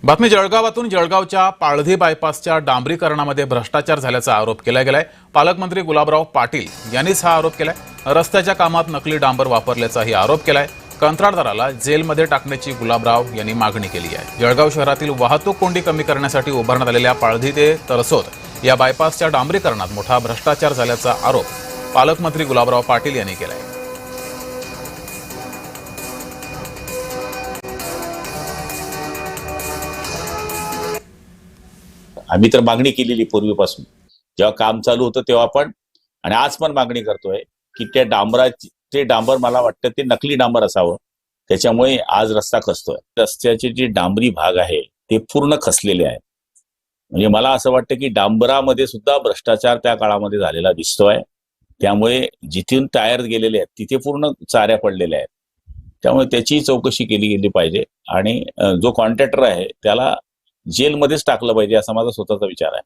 बातमी जळगावातून जळगावच्या पाळधी बायपासच्या डांबरीकरणामध्ये भ्रष्टाचार झाल्याचा आरोप केला गेलाय। पालकमंत्री गुलाबराव पाटील यांनीच हा आरोप केलाय। रस्त्याच्या कामात नकली डांबर वापरल्याचाही आरोप केलाय। कंत्राटदाराला जेलमध्ये टाकण्याची गुलाबराव यांनी मागणी केली आहे। जळगाव शहरातील वाहतूक कोंडी कमी करण्यासाठी उभारण्यात आलेल्या पाळधी ते तरसोद या बायपासच्या डांबरीकरणात मोठा भ्रष्टाचार झाल्याचा आरोप पालकमंत्री गुलाबराव पाटील यांनी केलाय। आम्ही तर मागणी केलेली पूर्वीपासून, जेव्हा काम चालू होतं तेव्हा पण आणि आज पण मागणी करतोय की त्या ते डांबर मला वाटतं ते नकली डांबर असावं, त्याच्यामुळे आज रस्ता खचतोय। रस्त्याचे जे डांबरी भाग आहे ते पूर्ण खचलेले आहे। म्हणजे मला असं वाटतं की डांबरामध्ये सुद्धा भ्रष्टाचार त्या काळामध्ये झालेला दिसतोय। त्यामुळे जिथून टायर गेलेले आहेत तिथे पूर्ण चाऱ्या पडलेल्या आहेत। त्यामुळे त्याची चौकशी केली गेली पाहिजे आणि जो कॉन्ट्रॅक्टर आहे त्याला जेलमध्येच टाकलं पाहिजे असा माझा स्वतःचा विचार आहे।